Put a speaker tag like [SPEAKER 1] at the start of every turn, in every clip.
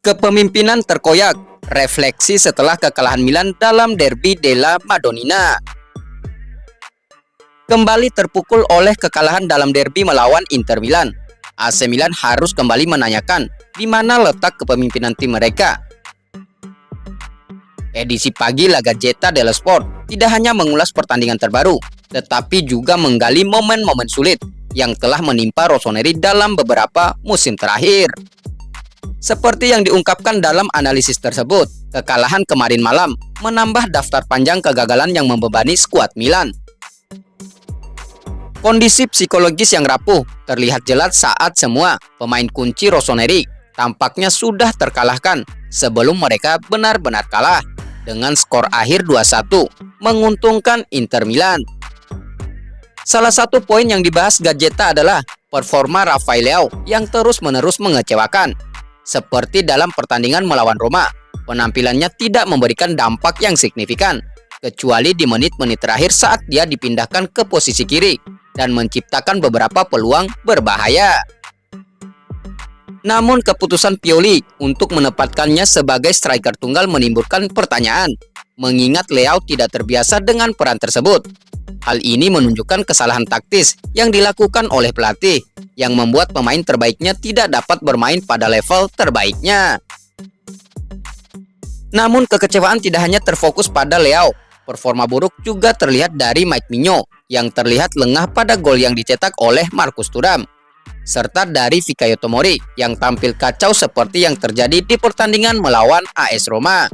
[SPEAKER 1] Kepemimpinan terkoyak, refleksi setelah kekalahan Milan dalam Derby della Madonnina. Kembali terpukul oleh kekalahan dalam derby melawan Inter Milan, AC Milan harus kembali menanyakan di mana letak kepemimpinan tim mereka. Edisi pagi La Gazzetta dello Sport tidak hanya mengulas pertandingan terbaru, tetapi juga menggali momen-momen sulit yang telah menimpa Rossoneri dalam beberapa musim terakhir. Seperti yang diungkapkan dalam analisis tersebut, kekalahan kemarin malam menambah daftar panjang kegagalan yang membebani skuad Milan. Kondisi psikologis yang rapuh terlihat jelas saat semua pemain kunci Rossoneri tampaknya sudah terkalahkan sebelum mereka benar-benar kalah dengan skor akhir 2-1 menguntungkan Inter Milan. Salah satu poin yang dibahas Gazzetta adalah performa Rafael Leao yang terus-menerus mengecewakan. Seperti dalam pertandingan melawan Roma, penampilannya tidak memberikan dampak yang signifikan, kecuali di menit-menit terakhir saat dia dipindahkan ke posisi kiri dan menciptakan beberapa peluang berbahaya. Namun keputusan Pioli untuk menempatkannya sebagai striker tunggal menimbulkan pertanyaan, mengingat Leao tidak terbiasa dengan peran tersebut. Hal ini menunjukkan kesalahan taktis yang dilakukan oleh pelatih, yang membuat pemain terbaiknya tidak dapat bermain pada level terbaiknya. Namun kekecewaan tidak hanya terfokus pada Leao, performa buruk juga terlihat dari Mike Maignan yang terlihat lengah pada gol yang dicetak oleh Marcus Thuram, serta dari Fikayo Tomori yang tampil kacau seperti yang terjadi di pertandingan melawan AS Roma.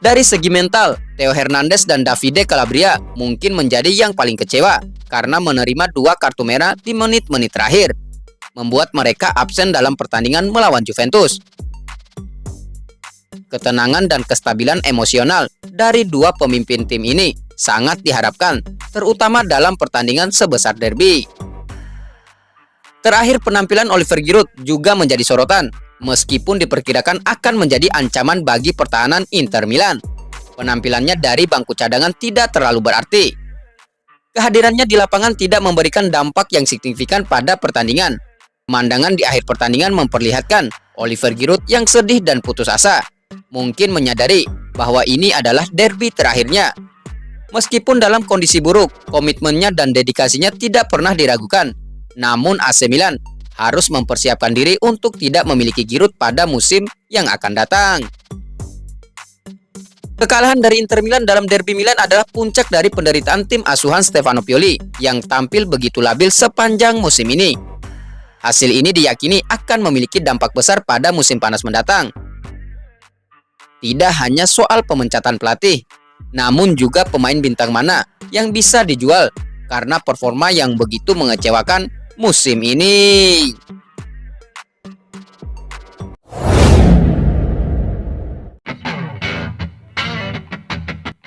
[SPEAKER 1] Dari segi mental, Theo Hernandez dan Davide Calabria mungkin menjadi yang paling kecewa karena menerima 2 kartu merah di menit-menit terakhir, membuat mereka absen dalam pertandingan melawan Juventus. Ketenangan dan kestabilan emosional dari 2 pemimpin tim ini sangat diharapkan, terutama dalam pertandingan sebesar derby. Terakhir, penampilan Oliver Giroud juga menjadi sorotan, meskipun diperkirakan akan menjadi ancaman bagi pertahanan Inter Milan. Penampilannya dari bangku cadangan tidak terlalu berarti. Kehadirannya di lapangan tidak memberikan dampak yang signifikan pada pertandingan. Pemandangan di akhir pertandingan memperlihatkan Oliver Giroud yang sedih dan putus asa, mungkin menyadari bahwa ini adalah derby terakhirnya. Meskipun dalam kondisi buruk, komitmennya dan dedikasinya tidak pernah diragukan. Namun AC Milan harus mempersiapkan diri untuk tidak memiliki Giroud pada musim yang akan datang. Kekalahan dari Inter Milan dalam derby Milan adalah puncak dari penderitaan tim asuhan Stefano Pioli yang tampil begitu labil sepanjang musim ini. Hasil ini diyakini akan memiliki dampak besar pada musim panas mendatang. Tidak hanya soal pemecatan pelatih, namun juga pemain bintang mana yang bisa dijual karena performa yang begitu mengecewakan musim ini.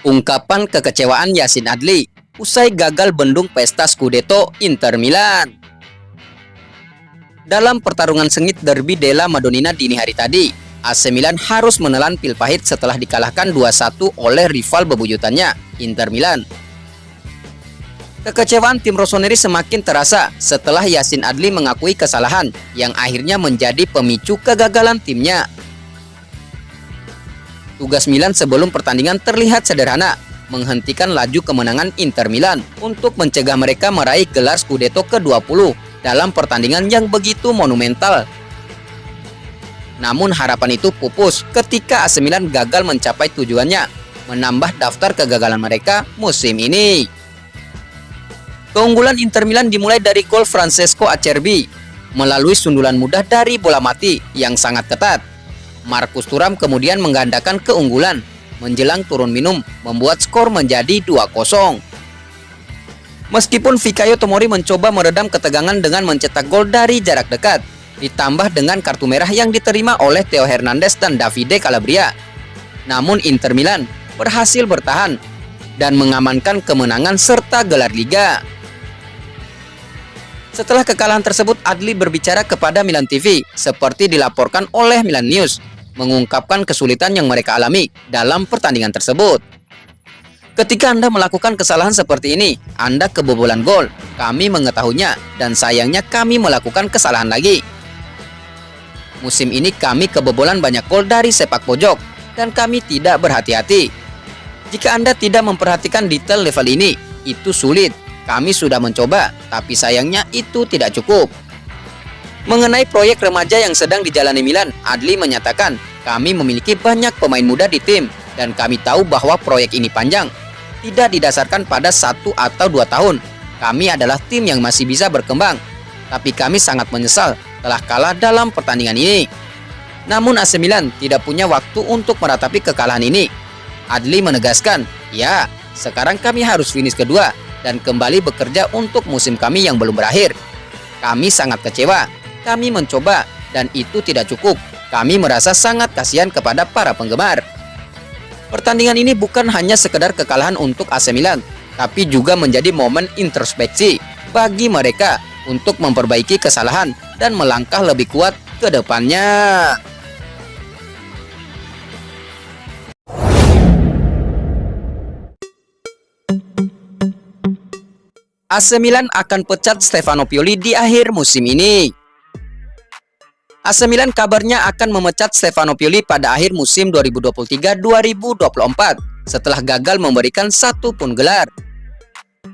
[SPEAKER 1] Ungkapan kekecewaan Yacine Adli usai gagal bendung pesta Scudetto Inter Milan. Dalam pertarungan sengit derby della Madonnina dini hari tadi, AC Milan harus menelan pil pahit setelah dikalahkan 2-1 oleh rival bebuyutannya, Inter Milan. Kekecewaan tim Rossoneri semakin terasa setelah Yacine Adli mengakui kesalahan yang akhirnya menjadi pemicu kegagalan timnya. Tugas Milan sebelum pertandingan terlihat sederhana, menghentikan laju kemenangan Inter Milan untuk mencegah mereka meraih gelar Scudetto ke-20 dalam pertandingan yang begitu monumental. Namun harapan itu pupus ketika AC Milan gagal mencapai tujuannya, menambah daftar kegagalan mereka musim ini. Keunggulan Inter Milan dimulai dari gol Francesco Acerbi melalui sundulan mudah dari bola mati yang sangat ketat. Marcus Thuram kemudian menggandakan keunggulan menjelang turun minum, membuat skor menjadi 2-0. Meskipun Fikayo Tomori mencoba meredam ketegangan dengan mencetak gol dari jarak dekat, ditambah dengan kartu merah yang diterima oleh Theo Hernandez dan Davide Calabria, namun Inter Milan berhasil bertahan dan mengamankan kemenangan serta gelar Liga. Setelah kekalahan tersebut, Adli berbicara kepada Milan TV seperti dilaporkan oleh Milan News, mengungkapkan kesulitan yang mereka alami dalam pertandingan tersebut. Ketika Anda melakukan kesalahan seperti ini, Anda kebobolan gol. Kami mengetahuinya dan sayangnya kami melakukan kesalahan lagi. Musim ini kami kebobolan banyak gol dari sepak pojok dan kami tidak berhati-hati. Jika Anda tidak memperhatikan detail level ini, itu sulit. Kami sudah mencoba, tapi sayangnya itu tidak cukup. Mengenai proyek remaja yang sedang dijalani Milan, Adli menyatakan, kami memiliki banyak pemain muda di tim dan kami tahu bahwa proyek ini panjang. Tidak didasarkan pada 1 atau 2 tahun. Kami adalah tim yang masih bisa berkembang. Tapi kami sangat menyesal telah kalah dalam pertandingan ini. Namun AC Milan tidak punya waktu untuk meratapi kekalahan ini. Adli menegaskan, ya, sekarang kami harus finish kedua dan kembali bekerja untuk musim kami yang belum berakhir. Kami sangat kecewa. Kami mencoba dan itu tidak cukup. Kami merasa sangat kasihan kepada para penggemar. Pertandingan ini bukan hanya sekedar kekalahan untuk AC Milan, tapi juga menjadi momen introspeksi bagi mereka untuk memperbaiki kesalahan dan melangkah lebih kuat ke depannya. AC Milan akan pecat Stefano Pioli di akhir musim ini. AC Milan kabarnya akan memecat Stefano Pioli pada akhir musim 2023-2024 setelah gagal memberikan satu pun gelar.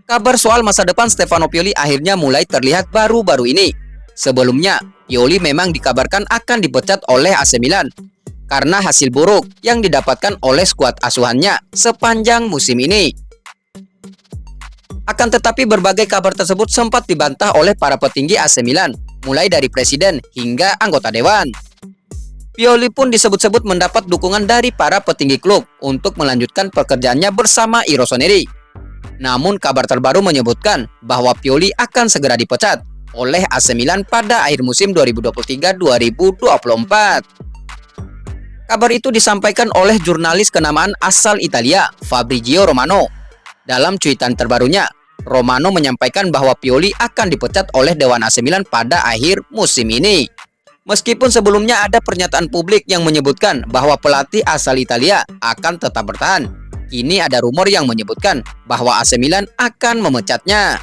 [SPEAKER 1] Kabar soal masa depan Stefano Pioli akhirnya mulai terlihat baru-baru ini. Sebelumnya, Pioli memang dikabarkan akan dipecat oleh AC Milan karena hasil buruk yang didapatkan oleh skuad asuhannya sepanjang musim ini. Akan tetapi berbagai kabar tersebut sempat dibantah oleh para petinggi AC Milan, mulai dari presiden hingga anggota dewan. Pioli pun disebut-sebut mendapat dukungan dari para petinggi klub untuk melanjutkan pekerjaannya bersama I Rossoneri. Namun kabar terbaru menyebutkan bahwa Pioli akan segera dipecat oleh AC Milan pada akhir musim 2023-2024. Kabar itu disampaikan oleh jurnalis kenamaan asal Italia, Fabrizio Romano. Dalam cuitan terbarunya, Romano menyampaikan bahwa Pioli akan dipecat oleh Dewan AC Milan pada akhir musim ini. Meskipun sebelumnya ada pernyataan publik yang menyebutkan bahwa pelatih asal Italia akan tetap bertahan, kini ada rumor yang menyebutkan bahwa AC Milan akan memecatnya.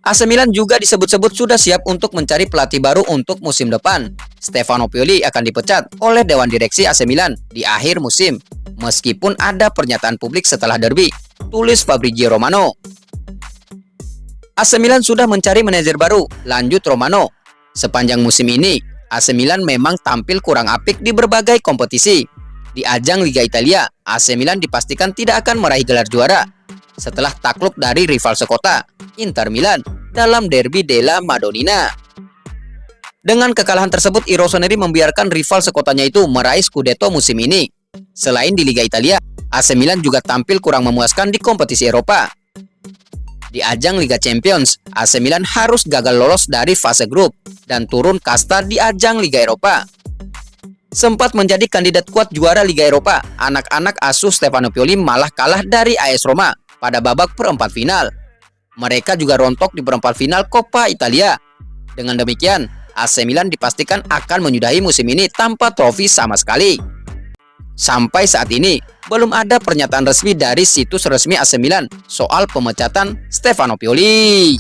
[SPEAKER 1] AC Milan juga disebut-sebut sudah siap untuk mencari pelatih baru untuk musim depan. Stefano Pioli akan dipecat oleh Dewan Direksi AC Milan di akhir musim, meskipun ada pernyataan publik setelah derby, tulis Fabrizio Romano. AC Milan sudah mencari manajer baru, lanjut Romano. Sepanjang musim ini, AC Milan memang tampil kurang apik di berbagai kompetisi. Di ajang Liga Italia, AC Milan dipastikan tidak akan meraih gelar juara setelah takluk dari rival sekota, Inter Milan, dalam derby della Madonnina. Dengan kekalahan tersebut, I Rossoneri membiarkan rival sekotanya itu meraih Scudetto musim ini. Selain di Liga Italia, AC Milan juga tampil kurang memuaskan di kompetisi Eropa. Di ajang Liga Champions, AC Milan harus gagal lolos dari fase grup dan turun kasta di ajang Liga Eropa. Sempat menjadi kandidat kuat juara Liga Eropa, anak-anak asuh Stefano Pioli malah kalah dari AS Roma pada babak perempat final. Mereka juga rontok di perempat final Coppa Italia. Dengan demikian, AC Milan dipastikan akan menyudahi musim ini tanpa trofi sama sekali. Sampai saat ini, belum ada pernyataan resmi dari situs resmi AC Milan soal pemecatan Stefano Pioli.